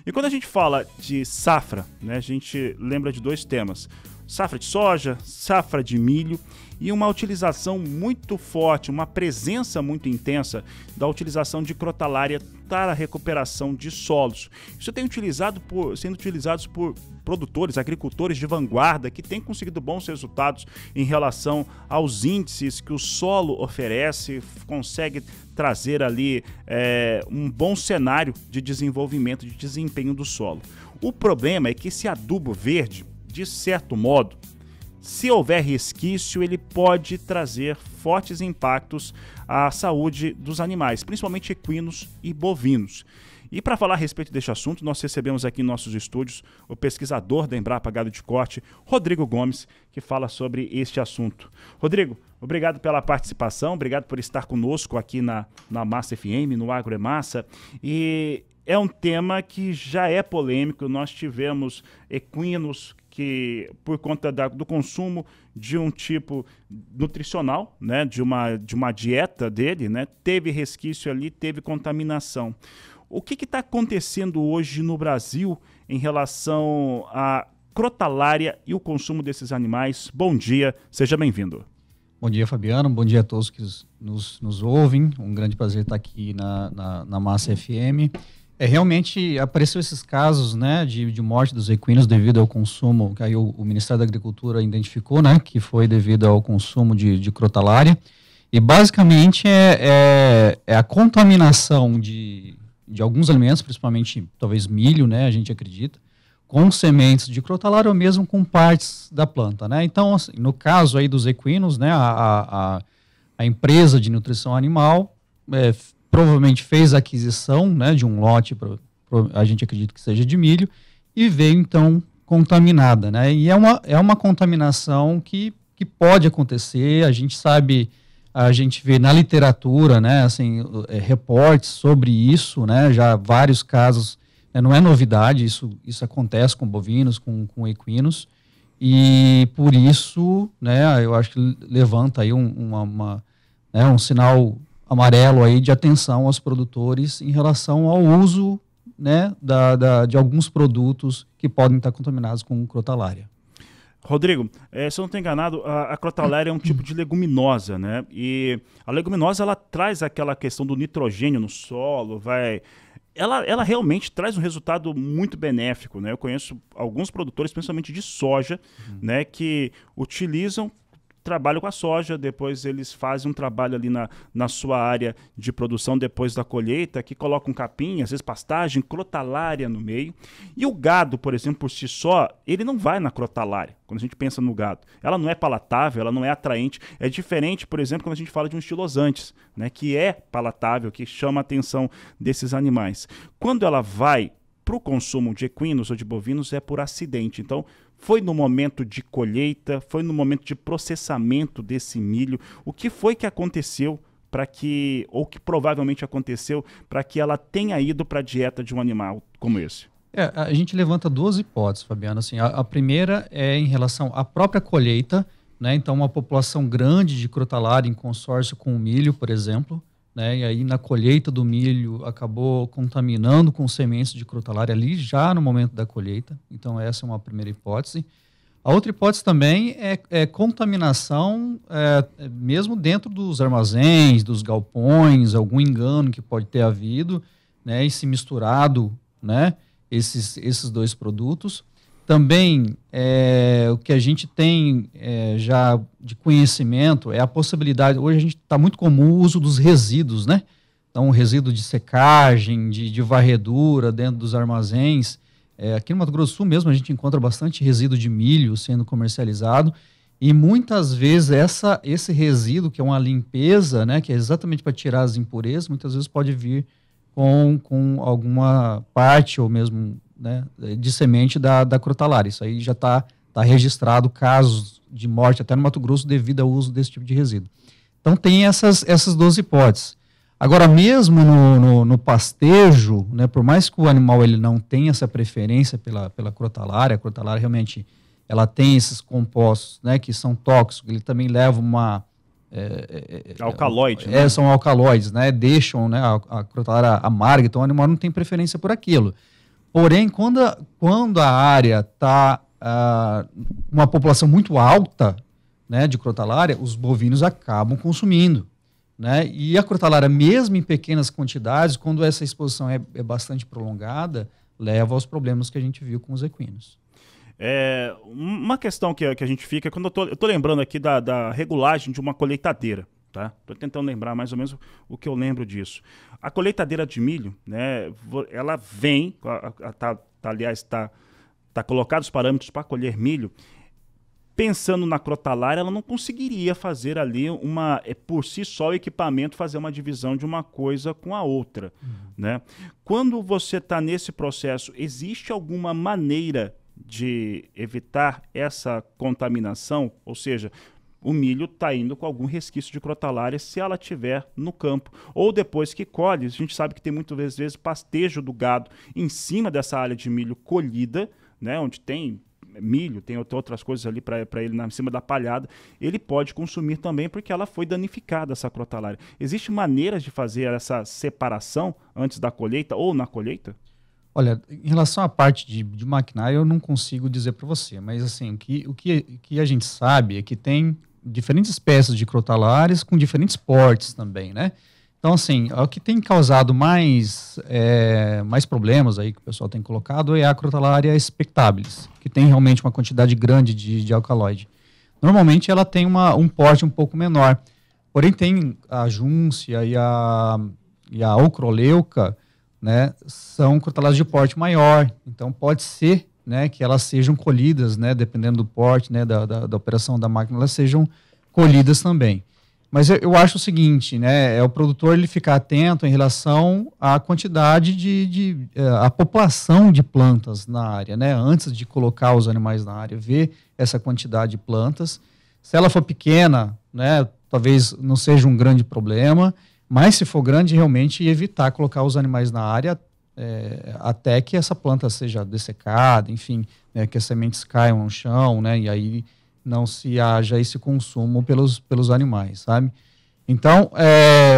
E quando a gente fala de safra, né, a gente lembra de dois temas: safra de soja, safra de milho e uma utilização muito forte, uma presença muito intensa da utilização de crotalária para a recuperação de solos. Isso tem sendo utilizado por produtores, agricultores de vanguarda que têm conseguido bons resultados em relação aos índices que o solo oferece, consegue trazer ali um bom cenário de desenvolvimento, de desempenho do solo. O problema é que esse adubo verde, de certo modo, se houver resquício, ele pode trazer fortes impactos à saúde dos animais, principalmente equinos e bovinos. E para falar a respeito deste assunto, nós recebemos aqui em nossos estúdios o pesquisador da Embrapa Gado de Corte, Rodrigo Gomes, que fala sobre este assunto. Rodrigo, obrigado pela participação, obrigado por estar conosco aqui na Massa FM, no Agro é Massa. E é um tema que já é polêmico. Nós tivemos equinos que, por conta do consumo de um tipo nutricional, né, de uma dieta dele, né, teve resquício ali, teve contaminação. O que está acontecendo hoje no Brasil em relação à crotalária e o consumo desses animais? Bom dia, seja bem-vindo. Bom dia, Fabiano. Bom dia a todos que nos ouvem. Um grande prazer estar aqui na Massa FM. Realmente apareceu esses casos, né, de morte dos equinos devido ao consumo, que aí o Ministério da Agricultura identificou, né, que foi devido ao consumo de crotalária. E basicamente é a contaminação de alguns alimentos, principalmente talvez milho, né, a gente acredita, com sementes de crotalária ou mesmo com partes da planta, né. Então, assim, no caso aí dos equinos, né, a empresa de nutrição animal provavelmente fez a aquisição, né, de um lote, a gente acredita que seja de milho, e veio então contaminada, né, e é uma contaminação que pode acontecer. A gente sabe, a gente vê na literatura, né, assim, reportes sobre isso, né, já vários casos, né, não é novidade, isso acontece com bovinos, com equinos, e por isso, né, eu acho que levanta aí um sinal amarelo aí de atenção aos produtores em relação ao uso, né, de alguns produtos que podem estar contaminados com crotalária. Rodrigo, se eu não estou enganado, a crotalária é um tipo de leguminosa, né? E a leguminosa, ela traz aquela questão do nitrogênio no solo, ela realmente traz um resultado muito benéfico, né? Eu conheço alguns produtores, principalmente de soja, né, que trabalham com a soja, depois eles fazem um trabalho ali na sua área de produção depois da colheita, que colocam capim, às vezes pastagem, crotalária no meio. E o gado, por exemplo, por si só, ele não vai na crotalária, quando a gente pensa no gado. Ela não é palatável, ela não é atraente. É diferente, por exemplo, quando a gente fala de um estilosantes, né, que é palatável, que chama a atenção desses animais. Quando ela vai para o consumo de equinos ou de bovinos, é por acidente. Então, foi no momento de colheita, foi no momento de processamento desse milho. O que foi que aconteceu ou que provavelmente aconteceu para que ela tenha ido para a dieta de um animal como esse? A gente levanta duas hipóteses, Fabiano. Assim, a primeira é em relação à própria colheita, né? Então, uma população grande de crotalária em consórcio com o milho, por exemplo, né? E aí na colheita do milho acabou contaminando com sementes de crotalária ali já no momento da colheita. Então essa é uma primeira hipótese. A outra hipótese também é contaminação mesmo dentro dos armazéns, dos galpões, algum engano que pode ter havido, né, e se misturado, né, esses dois produtos. Também o que a gente tem já de conhecimento é a possibilidade, hoje a gente está muito comum o uso dos resíduos, né? Então, resíduo de secagem, de varredura dentro dos armazéns. Aqui no Mato Grosso do Sul mesmo a gente encontra bastante resíduo de milho sendo comercializado e muitas vezes esse resíduo, que é uma limpeza, né, que é exatamente para tirar as impurezas, muitas vezes pode vir com alguma parte ou mesmo, né, de semente da crotalária. Isso aí já está registrado casos de morte até no Mato Grosso devido ao uso desse tipo de resíduo. Então tem essas duas hipóteses. Agora, mesmo no pastejo, né, por mais que o animal ele não tenha essa preferência pela crotalária, a crotalária realmente ela tem esses compostos, né, que são tóxicos, ele também leva uma... alcaloide, né? São alcaloides, né, deixam, né, a crotalária amarga, então o animal não tem preferência por aquilo. Porém, quando a área está uma população muito alta, né, de crotalária, os bovinos acabam consumindo, né? E a crotalária, mesmo em pequenas quantidades, quando essa exposição é bastante prolongada, leva aos problemas que a gente viu com os equinos. Uma questão que a gente fica, quando eu tô lembrando aqui da regulagem de uma colheitadeira, tá? Tô tentando lembrar mais ou menos o que eu lembro disso. A colheitadeira de milho, né, ela vem, aliás, tá colocado os parâmetros para colher milho. Pensando na crotalária, ela não conseguiria fazer ali por si só o equipamento fazer uma divisão de uma coisa com a outra, né? Quando você está nesse processo, existe alguma maneira de evitar essa contaminação? Ou seja, o milho está indo com algum resquício de crotalária se ela estiver no campo. Ou depois que colhe, a gente sabe que tem muitas vezes pastejo do gado em cima dessa área de milho colhida, né, onde tem milho, tem outras coisas ali para ele em cima da palhada, ele pode consumir também porque ela foi danificada, essa crotalária. Existem maneiras de fazer essa separação antes da colheita ou na colheita? Olha, em relação à parte de maquinário, eu não consigo dizer para você, mas assim, o que a gente sabe é que tem diferentes espécies de crotalárias com diferentes portes também, né? Então, assim, o que tem causado mais problemas aí que o pessoal tem colocado é a crotalária expectabilis, que tem realmente uma quantidade grande de alcaloide. Normalmente ela tem um porte um pouco menor, porém tem a Júncia e a ocroleuca, né, são crotalárias de porte maior, então pode ser, né, que elas sejam colhidas, né, dependendo do porte, né, da operação da máquina, elas sejam colhidas também. Mas eu acho o seguinte, né, é o produtor ele ficar atento em relação à quantidade a população de plantas na área, né, antes de colocar os animais na área, ver essa quantidade de plantas. Se ela for pequena, né, talvez não seja um grande problema, mas se for grande, realmente evitar colocar os animais na área até que essa planta seja dessecada, enfim, né, que as sementes caiam no chão, né, e aí não se haja esse consumo pelos animais, sabe? Então,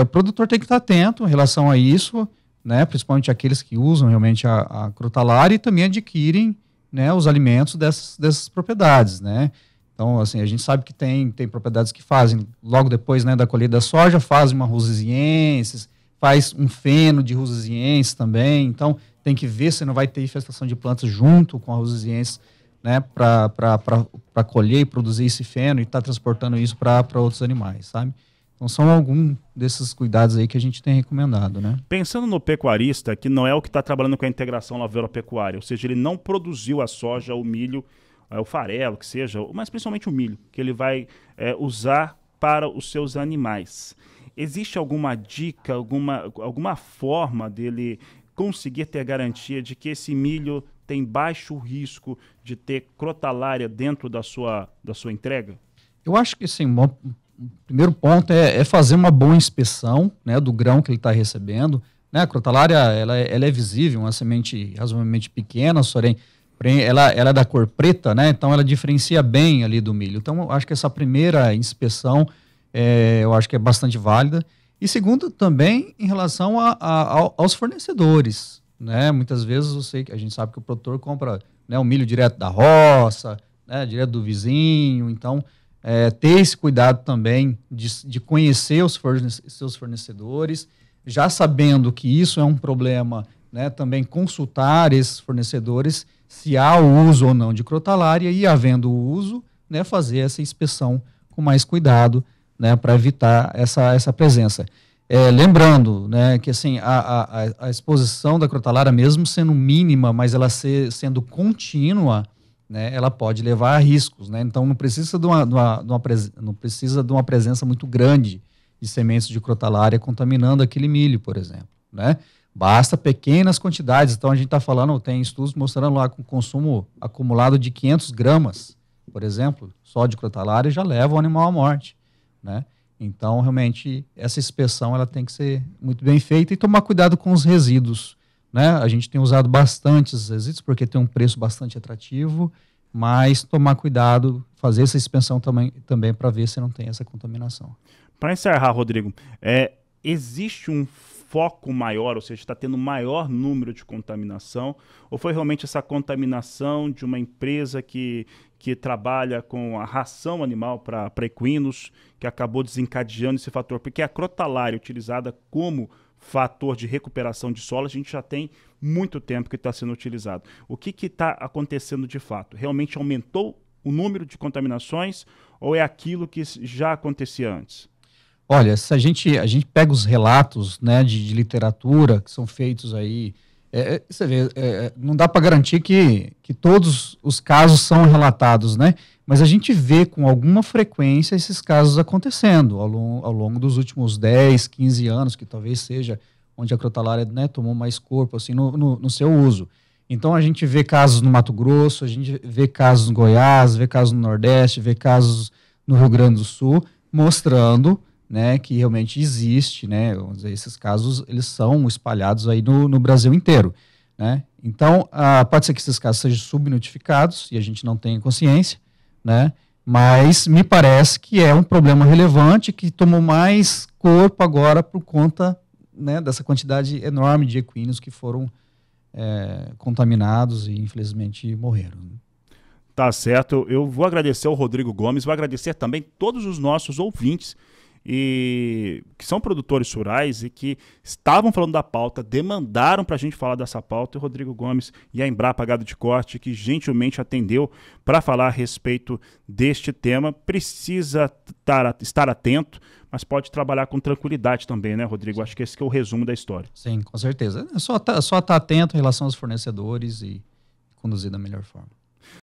o produtor tem que estar atento em relação a isso, né? Principalmente aqueles que usam realmente a crotalária e também adquirem, né, os alimentos dessas propriedades, né? Então, assim, a gente sabe que tem propriedades que fazem, logo depois, né, da colheita da soja, fazem uma rosiziensis, faz um feno de rosiziensis também, então tem que ver se não vai ter infestação de plantas junto com a rosiziensis, né, para colher e produzir esse feno e estar transportando isso para outros animais, sabe? Então são alguns desses cuidados aí que a gente tem recomendado, né? Pensando no pecuarista, que não é o que está trabalhando com a integração lavoura-pecuária, ou seja, ele não produziu a soja, o milho, o farelo, que seja, mas principalmente o milho, que ele vai usar para os seus animais. Existe alguma dica, alguma forma dele conseguir ter garantia de que esse milho tem baixo risco de ter crotalária dentro da sua entrega? Eu acho que sim, o primeiro ponto é fazer uma boa inspeção, né, do grão que ele está recebendo. Né, a crotalária ela é visível, uma semente razoavelmente pequena, porém ela é da cor preta, né, então ela diferencia bem ali do milho. Então eu acho que essa primeira inspeção eu acho que é bastante válida. E segundo, também em relação aos fornecedores. Né? Muitas vezes a gente sabe que o produtor compra, né, o milho direto da roça, né, direto do vizinho, então ter esse cuidado também de conhecer os seus fornecedores, já sabendo que isso é um problema, né, também consultar esses fornecedores se há o uso ou não de crotalária e, havendo o uso, né, fazer essa inspeção com mais cuidado, né, para evitar essa presença. Lembrando, né, que assim, a exposição da crotalária, mesmo sendo mínima, mas ela sendo contínua, né, ela pode levar a riscos. Né? Então, não precisa de uma presença muito grande de sementes de crotalária contaminando aquele milho, por exemplo. Né? Basta pequenas quantidades. Então, a gente está falando, tem estudos mostrando lá com consumo acumulado de 500 gramas, por exemplo, só de crotalária já leva o animal à morte. Né? Então, realmente, essa inspeção ela tem que ser muito bem feita e tomar cuidado com os resíduos. Né? A gente tem usado bastante esses resíduos porque tem um preço bastante atrativo, mas tomar cuidado, fazer essa inspeção também para ver se não tem essa contaminação. Para encerrar, Rodrigo, existe um foco maior, ou seja, está tendo maior número de contaminação, ou foi realmente essa contaminação de uma empresa que trabalha com a ração animal para equinos, que acabou desencadeando esse fator? Porque a crotalária utilizada como fator de recuperação de solo, a gente já tem muito tempo que está sendo utilizado. O que está acontecendo de fato? Realmente aumentou o número de contaminações ou é aquilo que já acontecia antes? Olha, se a gente pega os relatos, né, de literatura que são feitos aí, você vê, não dá para garantir que todos os casos são relatados, né? Mas a gente vê com alguma frequência esses casos acontecendo ao longo dos últimos 10, 15 anos, que talvez seja onde a crotalária, né, tomou mais corpo assim, no seu uso. Então a gente vê casos no Mato Grosso, a gente vê casos no Goiás, vê casos no Nordeste, vê casos no Rio Grande do Sul, mostrando, né, que realmente existe, né, vamos dizer, esses casos eles são espalhados aí no Brasil inteiro, né? Então pode ser que esses casos sejam subnotificados e a gente não tenha consciência, né? Mas me parece que é um problema relevante que tomou mais corpo agora por conta, né, dessa quantidade enorme de equinos que foram contaminados e infelizmente morreram. Tá certo, eu vou agradecer ao Rodrigo Gomes, vou agradecer também todos os nossos ouvintes e que são produtores rurais e que estavam falando da pauta, demandaram para a gente falar dessa pauta, e o Rodrigo Gomes e a Embrapa Gado de Corte, que gentilmente atendeu para falar a respeito deste tema. Precisa estar atento, mas pode trabalhar com tranquilidade também, né, Rodrigo? Acho que esse que é o resumo da história. Sim, com certeza. É só estar atento em relação aos fornecedores e conduzir da melhor forma.